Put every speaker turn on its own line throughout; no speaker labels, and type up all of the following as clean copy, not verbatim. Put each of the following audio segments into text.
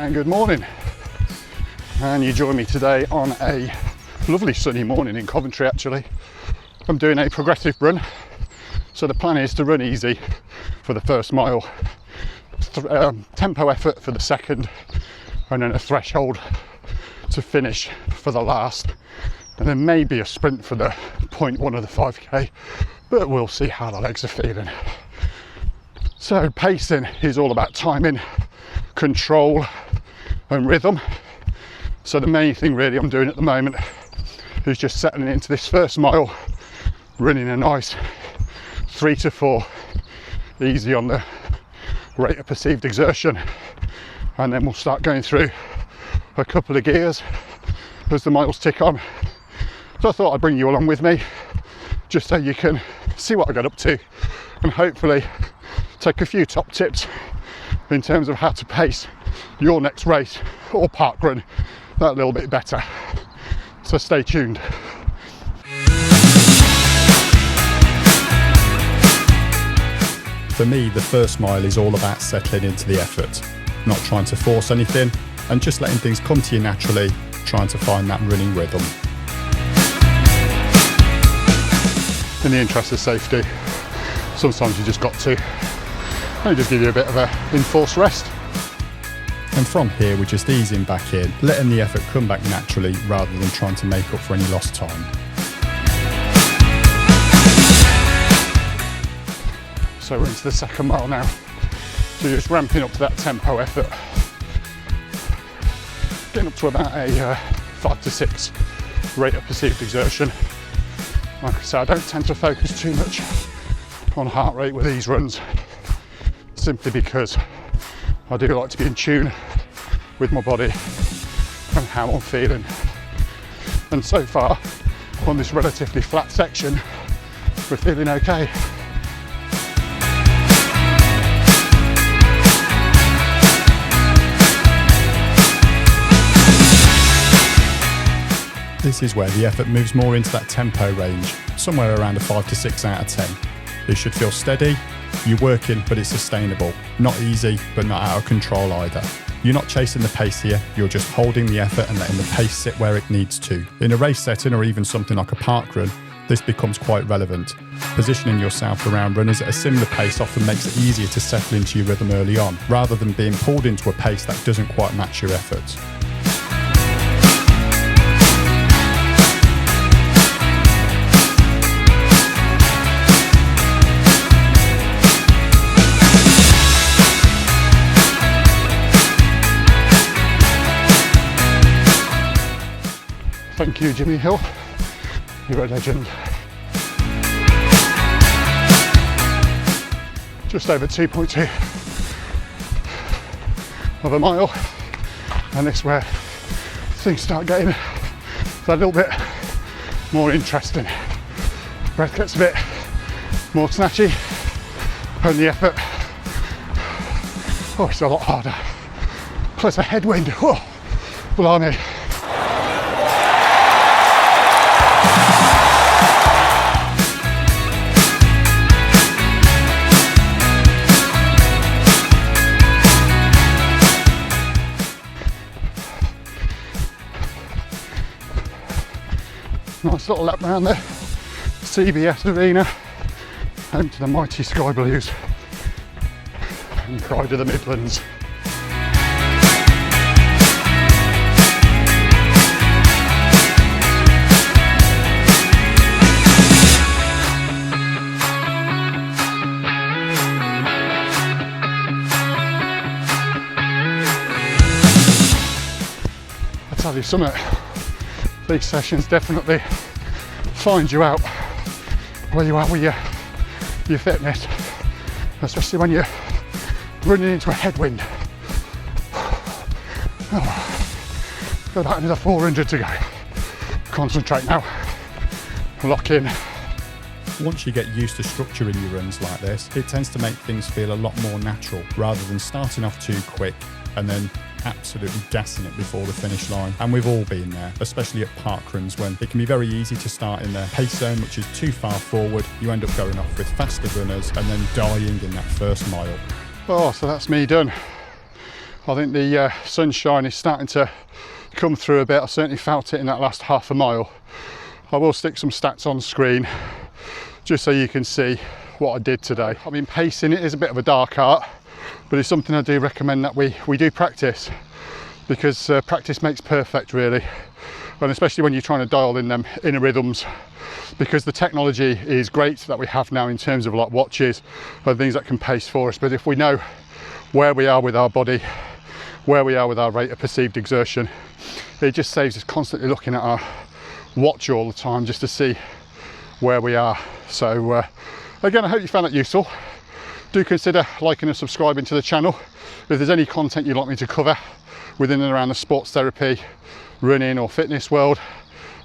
and good morning. And you join me today on a lovely sunny morning in Coventry. Actually, I'm doing a progressive run, so the plan is to run easy for the first mile, tempo effort for the second, and then a threshold to finish for the last, and then maybe a sprint for the 0.1 of the 5k, but we'll see how the legs are feeling. So pacing is all about timing, control and rhythm. So the main thing really I'm doing at the moment is just settling into this first mile, running a nice 3 to 4, easy on the rate of perceived exertion, and then we'll start going through a couple of gears as the miles tick on. So I thought I'd bring you along with me just so you can see what I got up to and hopefully take a few top tips in terms of how to pace your next race or park run that little bit better. So stay tuned.
For me, the first mile is all about settling into the effort, not trying to force anything and just letting things come to you naturally, trying to find that running rhythm.
In the interest of safety, sometimes you just got to, and just give you a bit of a enforced rest.
And from here, we're just easing back in, letting the effort come back naturally rather than trying to make up for any lost time.
So we're into the second mile now. So you're just ramping up to that tempo effort. Getting up to about a 5 to 6 rate of perceived exertion. Like I said, I don't tend to focus too much on heart rate with these runs, simply because I do like to be in tune with my body and how I'm feeling. And so far, on this relatively flat section, we're feeling okay.
This is where the effort moves more into that tempo range, somewhere around a 5 to 6 out of 10. It should feel steady, you're working, but it's sustainable. Not easy, but not out of control either. You're not chasing the pace here, you're just holding the effort and letting the pace sit where it needs to. In a race setting or even something like a park run, this becomes quite relevant. Positioning yourself around runners at a similar pace often makes it easier to settle into your rhythm early on, rather than being pulled into a pace that doesn't quite match your efforts.
Thank you, Jimmy Hill. You're a legend. Just over 2.2 of a mile, and this is where things start getting a little bit more interesting. Breath gets a bit more snatchy, and the effort, it's a lot harder. Plus a headwind, blimey. Nice little lap round the CBS Arena, home to the mighty Sky Blues and pride of the Midlands. I tell you something, these sessions definitely find you out where you are with your fitness, especially when you're running into a headwind. Got about another 400 to go. Concentrate now, lock in.
Once you get used to structuring your runs like this, it tends to make things feel a lot more natural, rather than starting off too quick and then absolutely gassing it before the finish line. And we've all been there, especially at park runs, when it can be very easy to start in the pace zone, which is too far forward. You end up going off with faster runners and then dying in that first mile.
Oh, so that's me done. I think the sunshine is starting to come through a bit. I certainly felt it in that last half a mile. I will stick some stats on screen just so you can see what I did today. I mean, pacing it is a bit of a dark art, but it's something I do recommend that we do practice, because practice makes perfect, really. And especially when you're trying to dial in them inner rhythms, because the technology is great that we have now in terms of like watches and things that can pace for us. But if we know where we are with our body, where we are with our rate of perceived exertion, it just saves us constantly looking at our watch all the time just to see where we are. So again, I hope you found that useful. Do consider liking and subscribing to the channel. If there's any content you'd like me to cover within and around the sports therapy, running or fitness world,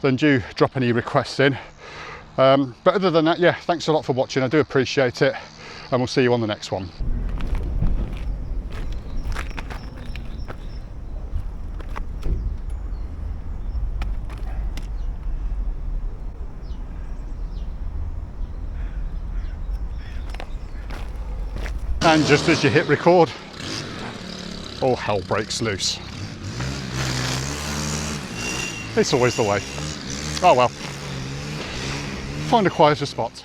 then do drop any requests in. But other than that, yeah, thanks a lot for watching. I do appreciate it, and we'll see you on the next one. And just as you hit record, all hell breaks loose. It's always the way. Oh well. Find a quieter spot.